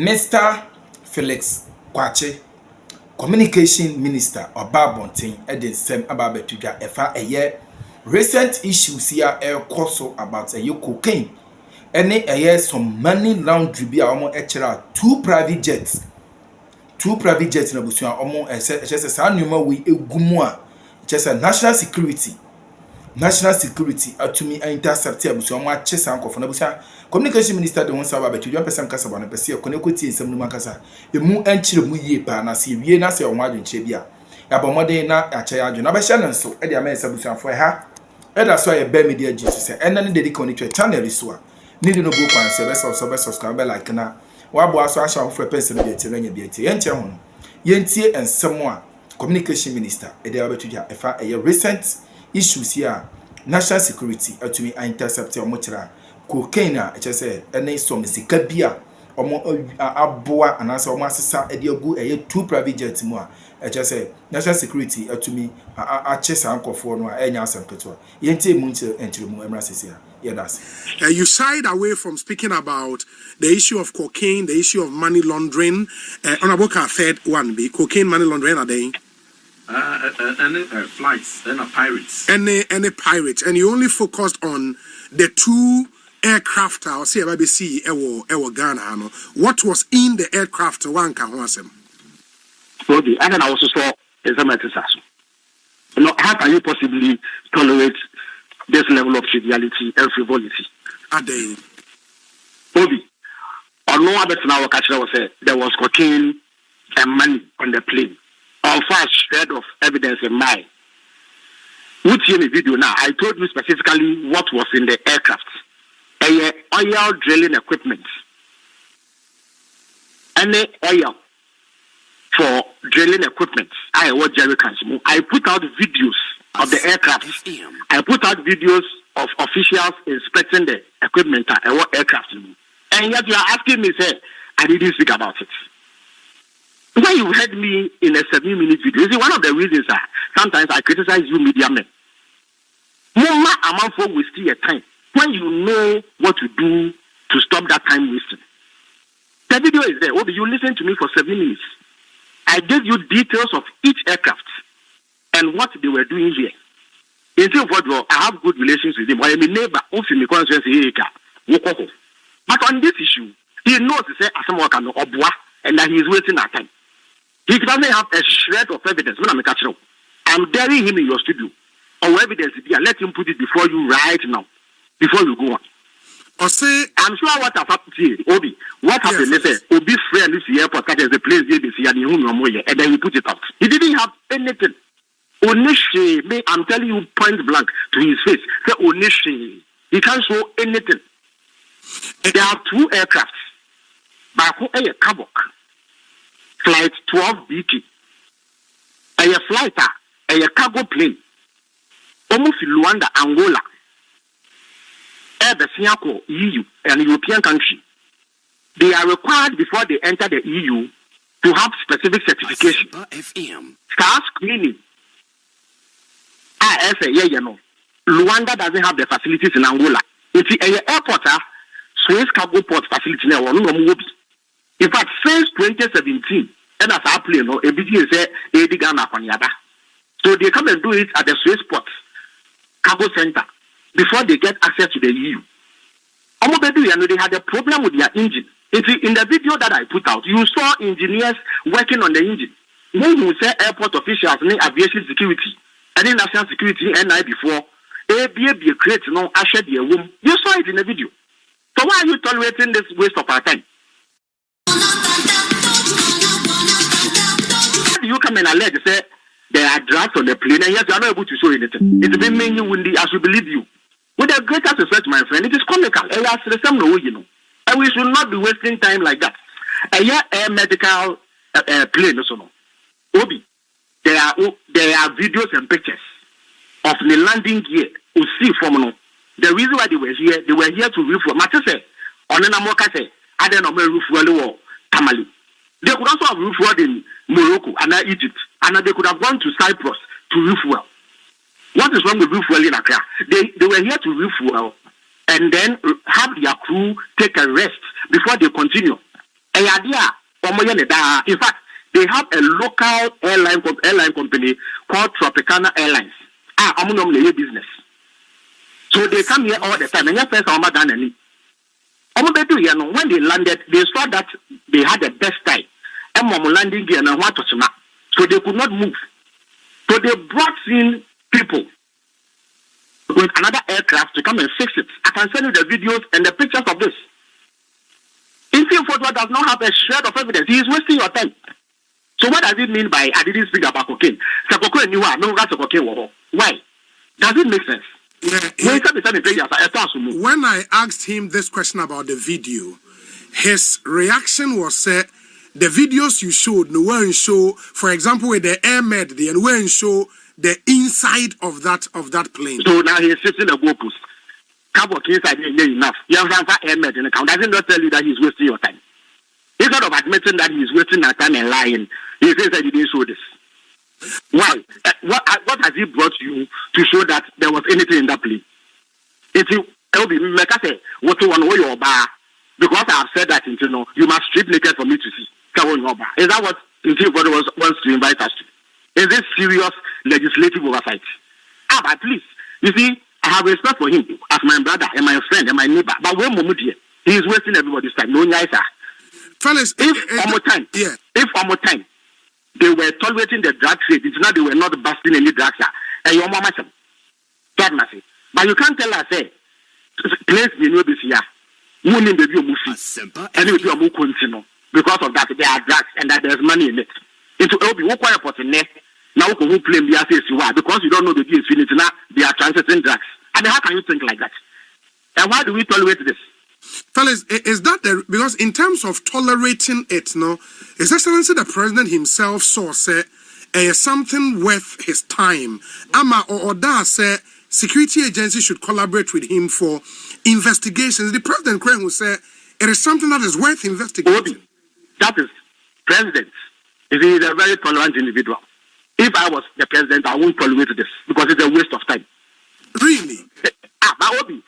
Mr. Felix Kwache, Communication Minister Oba Bontin, Eden Sem Ababetuga, Efa Eye, recent issues here also about a cocaine. Any some money laundry be almost extra two private jets. Two private jets in Abusia almost just a sanuma we gumwa, just a national security. National security to me intercept Abusia, my chess uncle from Abusia. Communication Minister the one saw about 2% Casabana, Pessia, Connecticut in some Numakasa. The moon entry of Muye Pana, see, we na say on Madden Chebia. Abomode na a child, no Shannon so, Eddie Amen for her. That's why a bear media Jesus, and then the connected channel is one. Need no book and service or subscribe like na. Wabo aso asha for person be telenya be tie enche ho. Yentie and someone communication minister e dey abetuja efa a recent issues here national security to me intercept or motira cocaine a say ene some sika bia omo aboa anasa omo asesa e dey agu e two private jets mu a say national security to me a chesa ankofo no a enya asempeto yentie mu enchire mu emra sesia. Yeah, that's you shied away from speaking about the issue of cocaine, the issue of money laundering. Honorable third one be cocaine, money laundering, are they? Any flights, any pirates. Any pirates. And you only focused on the two aircraft, I'll say BBC, Ewo Ghana. What was in the aircraft? One can wasem. And then I also saw a matter. How can you possibly tolerate this level of triviality and frivolity? Ade. Obi. Or no other than our catcher was said there was cocaine and money on the plane. Or fast shred of evidence in mind. Which in the video now, I told you specifically what was in the aircraft. A oil drilling equipment. Any oil for drilling equipment. I was Jerry Kansimu. I put out videos of the aircraft. I put out videos of officials inspecting the equipment and what aircraft. And yet you are asking me, say, I didn't speak about it. When you heard me in a 7-minute video, you see, one of the reasons sometimes I criticize you media men. Mama amount for wasting your time when you know what to do to stop that time wasting. The video is there. Obi, you listen to me for 7 minutes. I gave you details of each aircraft and what they were doing here. Instead of what I have good relations with him. I am a neighbor. But on this issue, he knows to say and that he is wasting our time. He doesn't have a shred of evidence. I'm daring him in your studio. Or evidence here. Let him put it before you right now. Before you go on. Or say, I'm sure what happened here, Obi. What happened? They say, Obi friend is the airport, that is the place they see, and then he put it out. He didn't have anything. Onishe, I'm telling you point blank to his face. Say Onishe. He can't show anything. There are two aircrafts. Bako a Kabok. Flight 12 BT. A flighter, a cargo plane. Almost Luanda, Angola. The Singapore, EU, and European country, they are required before they enter the EU to have specific certification. Start screening. I say, Luanda doesn't have the facilities in Angola. It's an airport, Swiss cargo port facility. In fact, since 2017, and as I play, so they come and do it at the Swiss port cargo center before they get access to the EU. They had a problem with their engine. In the video that I put out, you saw engineers working on the engine. When you say airport officials, aviation security, and then national security, NI before, ABA create usher their womb. You saw it in the video. So why are you tolerating this waste of our time? You come and allege, say, there are drugs on the plane, and yet you are not able to show anything. It's been mainly windy, I should believe you. With the greatest respect, my friend, it is comical. And we should not be wasting time like that. A medical plane, also. Obi, there are videos and pictures of the landing gear. The reason why they were here to refuel. Matese, on an Amoka say, I don't know where refuel or Tamale. They could also have refueled in Morocco and Egypt, and they could have gone to Cyprus to refuel. What is wrong with refuel in Accra? They were here to refuel and then have their crew take a rest before they continue. In fact, they have a local airline company called Tropicana Airlines. Business. So they come here all the time. When they landed, they saw that they had the best time. Landing gear and what so they could not move. So they brought in people with another aircraft to come and fix it. I can send you the videos and the pictures of this. If Forward does not have a shred of evidence, he is wasting your time. So what does it mean by I didn't speak about cocaine? Why? Does it make sense? When I asked him this question about the video, his reaction was the videos you showed no one show, for example, with the air med, the and when show the inside of that plane. So now he is sitting in the Gokus. Cabot inside enough. You have air med in the account. Doesn't not tell you that he's wasting your time. Instead of admitting that he's wasting our time and lying, he says that he didn't show this. Why? What has he brought you to show that there was anything in that plane? It will be what you want to your bar because I have said that you must strip naked for me to see. Is that what God wants to invite us to? Is this serious legislative oversight? But please, you see, I have respect for him as my brother and my friend and my neighbor. But when he is wasting everybody's time. No nicer. Fellas, if one more time, they were tolerating the drug trade. It's not they were not busting any drugs. But you can't tell us, place me no this year. Money baby and it will continue because of that there are drugs and that there's money in it. It will be what airport in there. Now who claim the assets you are because you don't know the deal is finished now they are transiting drugs. And how can you think like that? And why do we tolerate this? Fellas, is that because in terms of tolerating it, His Excellency the President himself saw something worth his time. Or that security agencies should collaborate with him for investigations. The President will say it is something that is worth investigating. That is President. He is a very tolerant individual. If I was the President, I won't tolerate this because it's a waste of time. Really?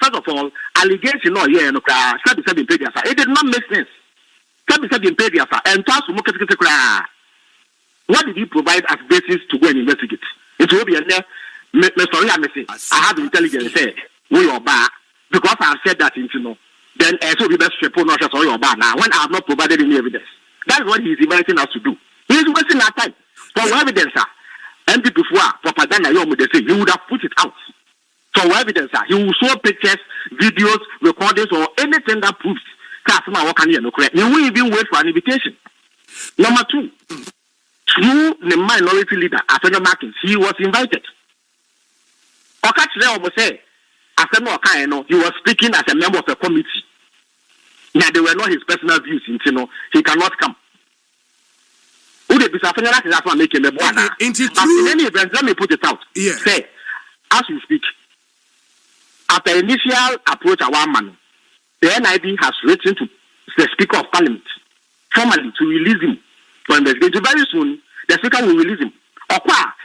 First of all, allegation it did not make sense. And what did he provide as basis to go and investigate? It will be I have intelligence say we are bad because I have said that then so we best report not just your bad now when I have not provided any evidence. That's what he is inviting us to do. He is wasting our time. For evidence, and before propaganda, you would have put it out. So evidence, he will show pictures, videos, recordings, or anything that proves you will even wait for an invitation. Number two, through the minority leader, Afena Markins, he was invited. He was speaking as a member of a committee. Now they were not his personal views, he cannot come. Let me put it out. Yeah. Say, as we speak, after initial approach of one man, the NIB has written to the Speaker of Parliament formally to release him for investigation. Very soon, the Speaker will release him.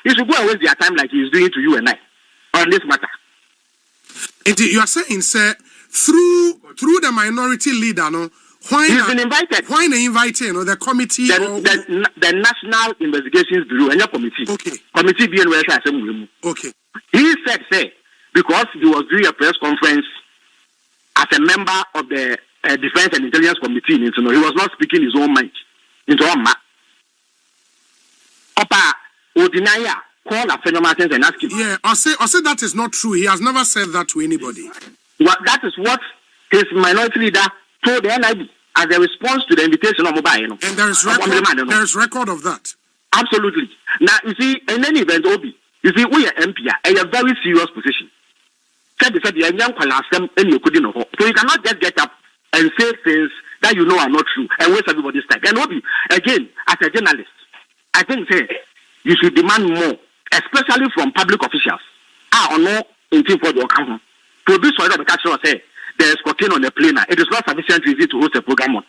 He should go and waste their time like he is doing to you and I on this matter. You are saying, sir, through the minority leader, he's been invited. Why they invite the committee? The National Investigations Bureau and your committee. Okay. Committee being okay. He said, because he was doing a press conference as a member of the Defense and Intelligence Committee, he was not speaking his own mind. Odinaya call Afena Martins and ask him. Yeah, I say that is not true. He has never said that to anybody. Well, that is what his minority leader told the NIB as a response to the invitation of mobile. And there is record of that. Absolutely. Now, you see, in any event, Obi, you see, we are MP, a very serious position. So you cannot just get up and say things that you know are not true and waste everybody's time. And Obi, again, as a journalist, I think you should demand more, especially from public officials. Or no, in team for your account. To this sort of the catcher say there is cocaine on the plane. It is not sufficient reason to host a program on.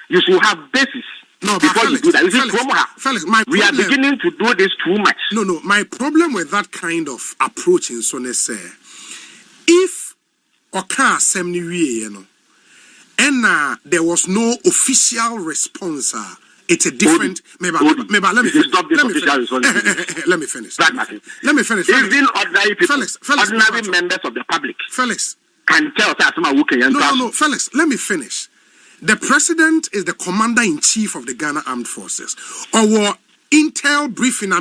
You should have basis before you do that. Felix, we are beginning to do this too much. No. My problem with that kind of approach in Sonese, if Oka Semni and there was no official response. It's a different. Maybe let me finish. Stop this official responsibility. Let me finish. Let me finish. Even ordinary people, Felix, ordinary members of the public, Felix, can tell us no, Felix, let me finish. The president is the commander-in-chief of the Ghana Armed Forces. Our intel briefing,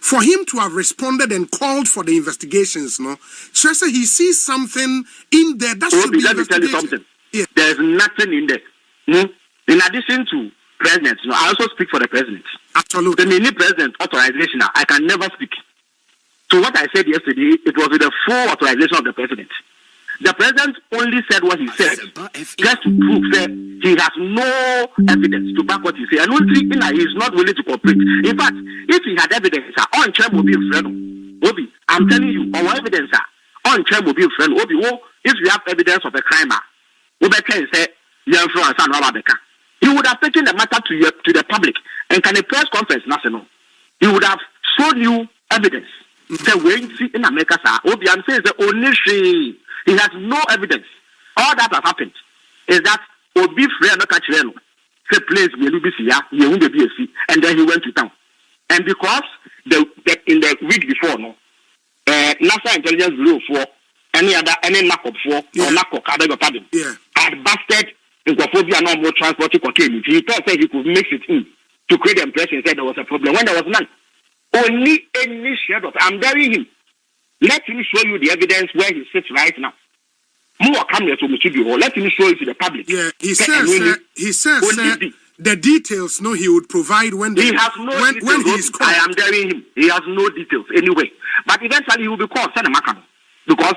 for him to have responded and called for the investigations, no, Chesa, he sees something in there that should be let me tell you something. Yeah. There's nothing in there. In addition to president, I also speak for the president. Absolutely. The mini president authorization, I can never speak. So what I said yesterday, it was with the full authorization of the president. The president only said what he said, just to prove that he has no evidence to back what he said. And only he is not willing to cooperate. In fact, if he had evidence, on chair will be a friend. Obi, I'm telling you, our evidence, on chair will be a friend. Obi, if you have evidence of a crime, Obi can say, he would have taken the matter to the public and can a press conference national. He would have shown you evidence. The way you see in America, Obi, I'm saying the only he has no evidence. All that has happened is that Obi Frey no catch Reno. Say place we will be see, and then he went to town. And because in the week before, NASA Intelligence Bureau for any NACOP for or NACOP, I beg your pardon, had busted Nkophobia no more transporting cocaine. He thought that he could mix it in to create the impression that there was a problem when there was none. Only any shred of I'm burying him. Let him show you the evidence where he sits right now. More cameras will be let him show it to the public. Yeah, he says the details he would provide when he has no details. When he's called. I am daring him. He has no details anyway. But eventually he will be called Senator because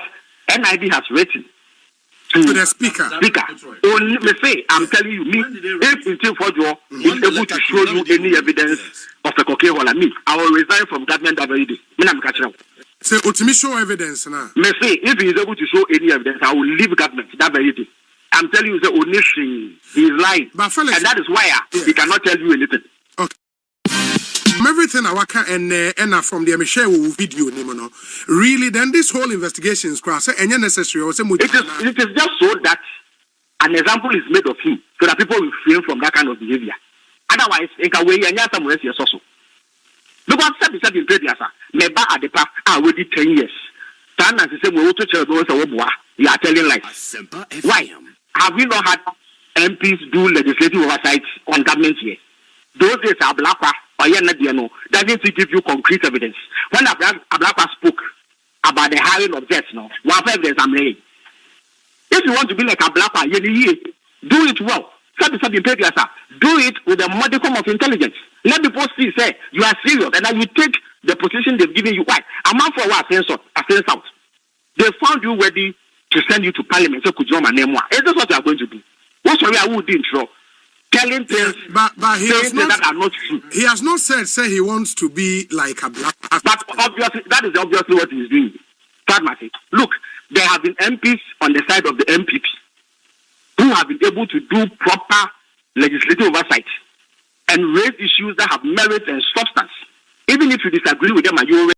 NIB has written to the speaker. Only me say, I'm telling you, if until for you is able to show you any evidence of a cocaine or me, I will resign from government that very day. Say, ultimately show evidence now. Me say, if he is able to show any evidence, I will leave government that very day. I'm telling you, the only he is lying, Felix, and that is why he cannot tell you anything. Okay. From everything I work and from the Michelle video, really, then this whole investigation is cross and necessary. It is just so that an example is made of him, so that people will refrain from that kind of behavior. Otherwise, it can weigh some rest yes also. Because said in previous, maybe at the past, I waited 10 years. Time as the same way to you are telling lies. Why? Have we not had MPs do legislative oversight on government here? Those days are Ablakwa or Yenadiano doesn't give you concrete evidence. When Ablakwa spoke about the hiring of jets, one evidence I'm laying. If you want to be like Ablakwa, do it well. Do it with a modicum of intelligence. Let people see, say, you are serious, and then you take the position they've given you. Why? A man for what? Out. They found you ready to send you to parliament. So could you my name? Is this what you are going to do? What's sorry I would intro? Telling things, but he has not, that are not true. He has not said he wants to be like a black. But obviously, that is obviously what he's doing. Look, there have been MPs on the side of the MPP who have been able to do proper legislative oversight and raise issues that have merit and substance. Even if you disagree with them and you